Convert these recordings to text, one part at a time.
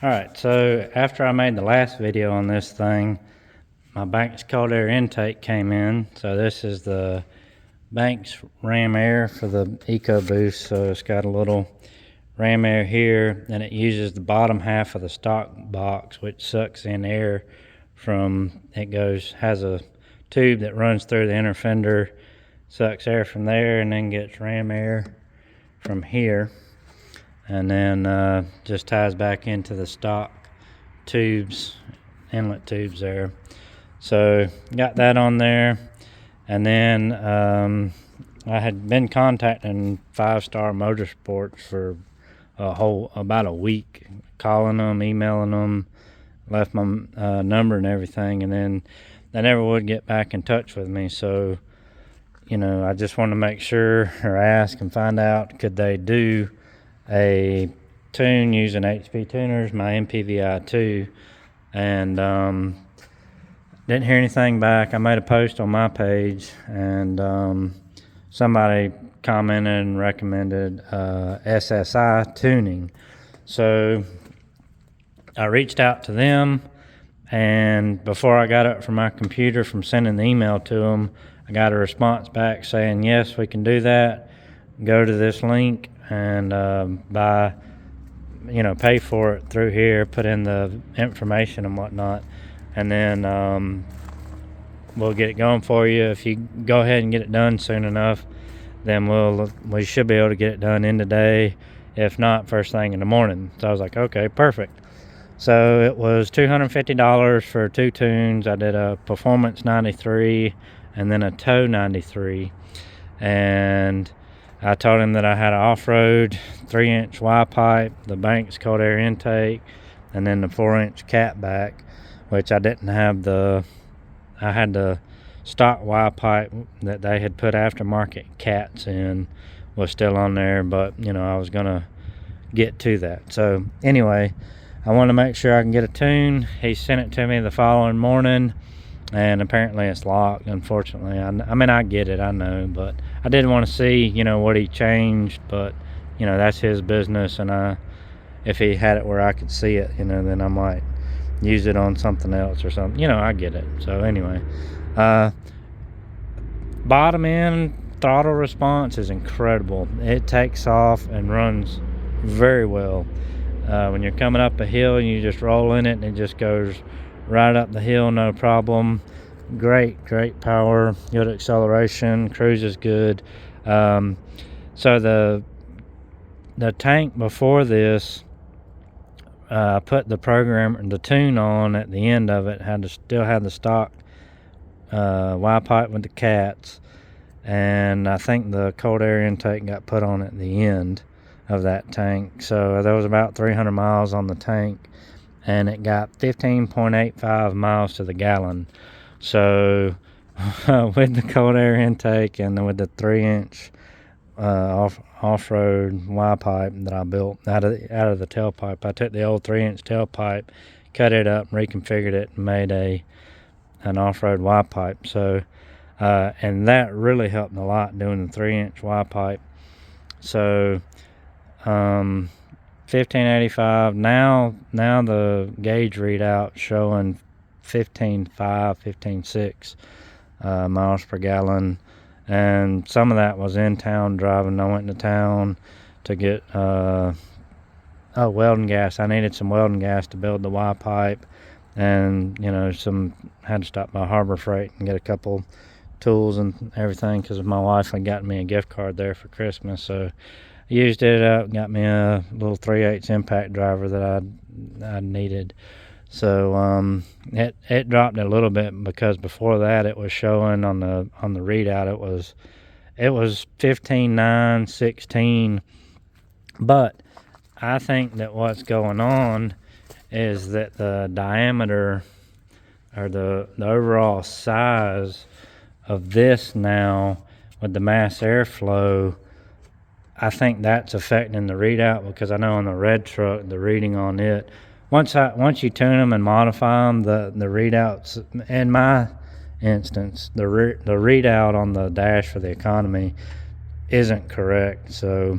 Alright, so after I made the last video on this thing, my Banks cold air intake came in. So this is the Banks ram air for the EcoBoost. So it's got a little ram air here, and it uses the bottom half of the stock box, which sucks in air from, has a tube that runs through the inner fender, sucks air from there, and then gets ram air from here. And then just ties back into the stock tubes, inlet tubes there. So got that on there. And then I had been contacting 5 Star Motorsports for about a week, calling them, emailing them, left my number and everything, and then they never would get back in touch with me. So, I just wanted to make sure, or ask and find out, could they do a tune using HP tuners, my MPVI 2, and didn't hear anything back. I made a post on my page, and somebody commented and recommended SSI tuning. So I reached out to them, and before I got up from my computer from sending the email to them, I got a response back saying, yes, we can do that. Go to this link and pay for it through here, put in the information and whatnot, and then we'll get it going for you. If you go ahead and get it done soon enough, then we should be able to get it done in the day, if not first thing in the morning. So I was like, okay, perfect. So it was $250 for 2 tunes. I did a Performance 93 and then a Tow 93, and I told him that I had an off-road 3-inch Y pipe, the Banks cold air intake, and then the 4-inch cat back, which I didn't have. I had the stock Y pipe that they had put aftermarket cats in, was still on there, but I was gonna get to that. So anyway, I want to make sure I can get a tune. He sent it to me the following morning, and apparently it's locked, unfortunately. I mean, I get it, I know, but I did want to see, what he changed, but, that's his business, and if he had it where I could see it, then I might use it on something else or something. I get it. So anyway, bottom end throttle response is incredible. It takes off and runs very well. When you're coming up a hill and you just roll in it, and it just goes right up the hill, no problem. Great power, good acceleration, cruise is good. So the tank before this, I put the tune on at the end of it, still had the stock Y pipe with the cats, and I think the cold air intake got put on at the end of that tank. So there was about 300 miles on the tank, and it got 15.85 miles to the gallon. So with the cold air intake and with the 3-inch off-road Y pipe that I built out of the tailpipe, I took the old 3-inch tailpipe, cut it up, reconfigured it, and made an off-road Y pipe. So and that really helped a lot, doing the 3-inch Y pipe. So 1585. Now the gauge readout showing 15.5, 15.6 miles per gallon, and some of that was in town driving. I went into town to get welding gas. I needed some welding gas to build the Y pipe, and had to stop by Harbor Freight and get a couple tools and everything, because my wife had gotten me a gift card there for Christmas. So used it up, got me a little 3/8 impact driver that I needed. So it dropped a little bit, because before that it was showing on the readout it was 15.9, 16. But I think that what's going on is that the diameter, or the overall size of this now, with the mass airflow, I think that's affecting the readout, because I know on the red truck, the reading on it, once you tune them and modify them, the readouts, in my instance, the readout on the dash for the economy isn't correct. So,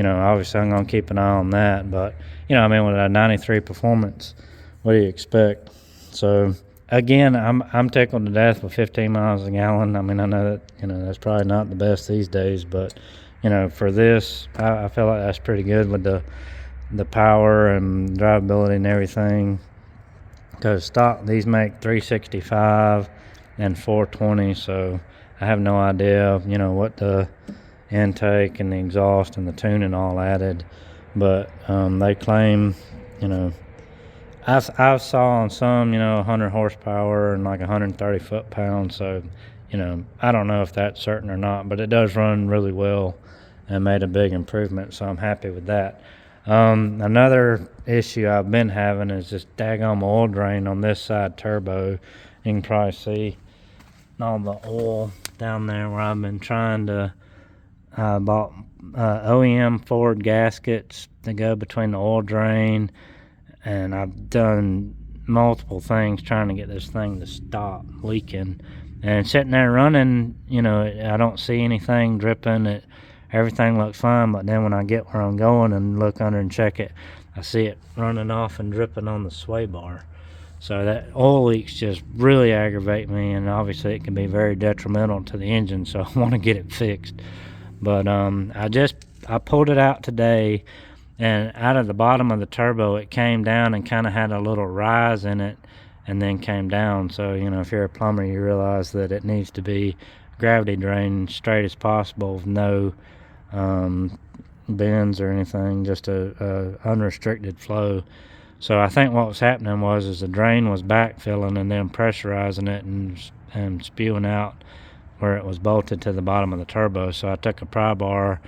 obviously I'm going to keep an eye on that. But you know, I mean, with a 93 performance, what do you expect? So again, I'm tickled to death with 15 miles a gallon. I mean, I know that, you know, that's probably not the best these days, but you know, for this, I feel like that's pretty good with the power and drivability and everything. Because stock, these make 365 and 420, so I have no idea, you know, what the intake and the exhaust and the tuning all added, but they claim, you know, I've saw on some, you know, 100 horsepower and like 130 foot-pounds, so, you know, I don't know if that's certain or not, but it does run really well and made a big improvement, so I'm happy with that. Another issue I've been having is this daggone oil drain on this side turbo. You can probably see all the oil down there where I've been trying to, I bought OEM Ford gaskets to go between the oil drain, and I've done multiple things trying to get this thing to stop leaking. And sitting there running, you know, I don't see anything dripping. Everything looks fine, but then when I get where I'm going and look under and check it, I see it running off and dripping on the sway bar. So that oil leaks just really aggravate me, and obviously it can be very detrimental to the engine, so I want to get it fixed. But I pulled it out today, and out of the bottom of the turbo, it came down and kind of had a little rise in it and then came down. So, you know, if you're a plumber, you realize that it needs to be gravity drained straight as possible with no bends or anything, just a unrestricted flow. So I think what was happening is the drain was backfilling and then pressurizing it and spewing out where it was bolted to the bottom of the turbo. So I took a pry bar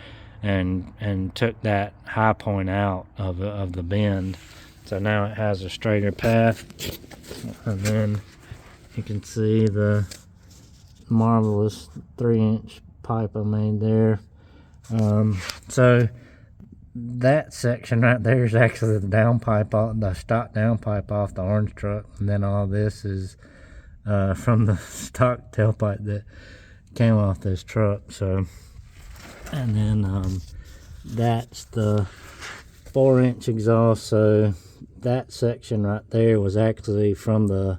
and took that high point out of the bend. So now it has a straighter path, and then you can see the marvelous 3-inch pipe I made there. So that section right there is actually the downpipe, the stock downpipe off the orange truck, and then all this is from the stock tailpipe that came off this truck. So, and then that's the 4-inch exhaust. So that section right there was actually from the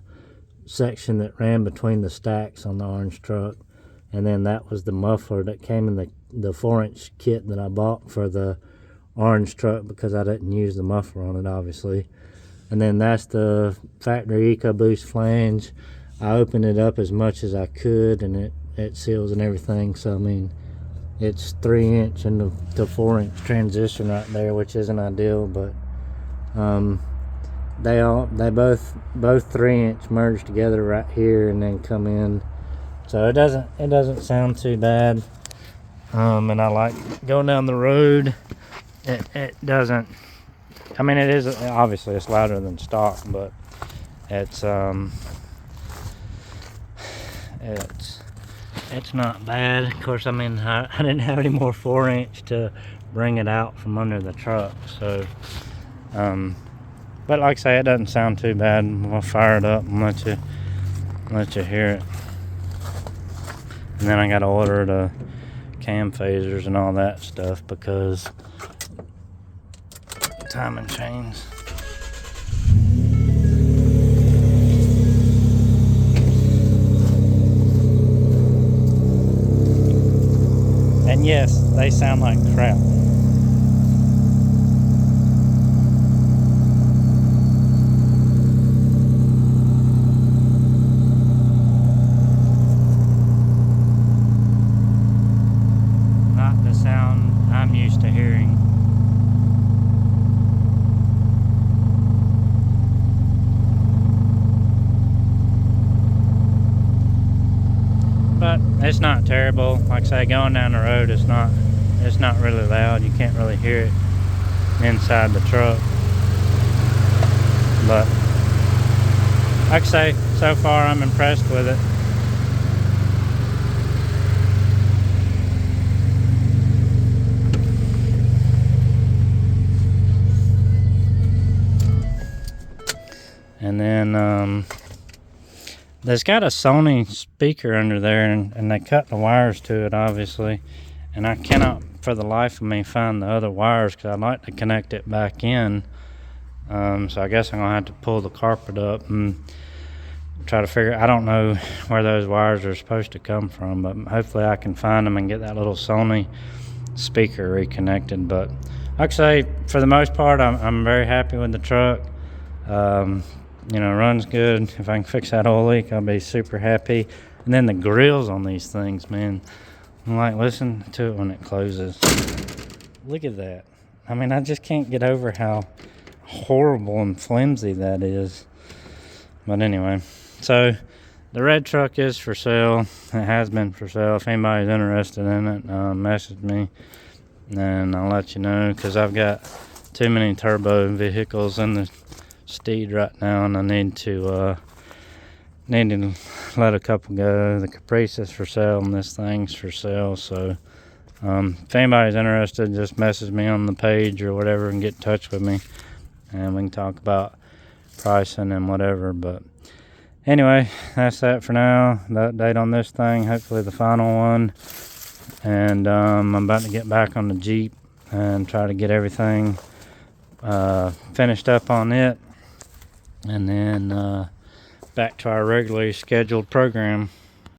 section that ran between the stacks on the orange truck, and then that was the muffler that came in the 4-inch kit that I bought for the orange truck, because I didn't use the muffler on it, obviously. And then that's the factory EcoBoost flange. I opened it up as much as I could, and it seals and everything. So I mean, it's 3-inch and the 4-inch transition right there, which isn't ideal, but they both 3-inch merge together right here and then come in. So it doesn't sound too bad. And I like going down the road. It doesn't, I mean, it is, obviously it's louder than stock, but it's not bad. Of course, I mean, I didn't have any more 4-inch to bring it out from under the truck, so but like I say, it doesn't sound too bad. We'll fire it up and let you hear it. And then I got to order the cam phasers and all that stuff, because timing chains. And yes, they sound like crap. Not the sound I'm used to hearing. But it's not terrible. Like I say, going down the road, it's not really loud. You can't really hear it inside the truck. But like I say, so far I'm impressed with it. And then there's got a Sony speaker under there, and they cut the wires to it, obviously. And I cannot, for the life of me, find the other wires, because I'd like to connect it back in. So I guess I'm gonna have to pull the carpet up and try to figure. I don't know where those wires are supposed to come from, but hopefully I can find them and get that little Sony speaker reconnected. But like I say, for the most part, I'm very happy with the truck. You know, runs good. If I can fix that oil leak, I'll be super happy. And then the grills on these things, man. I'm like, listen to it when it closes. Look at that. I mean, I just can't get over how horrible and flimsy that is. But anyway, so the red truck is for sale. It has been for sale. If anybody's interested in it, message me and I'll let you know, because I've got too many turbo vehicles in the steed right now, and I need to let a couple go. The Caprice is for sale and this thing's for sale. So if anybody's interested, just message me on the page or whatever and get in touch with me, and we can talk about pricing and whatever. But anyway, that's that for now. The update on this thing, hopefully the final one. And I'm about to get back on the Jeep and try to get everything finished up on it, and then back to our regularly scheduled program.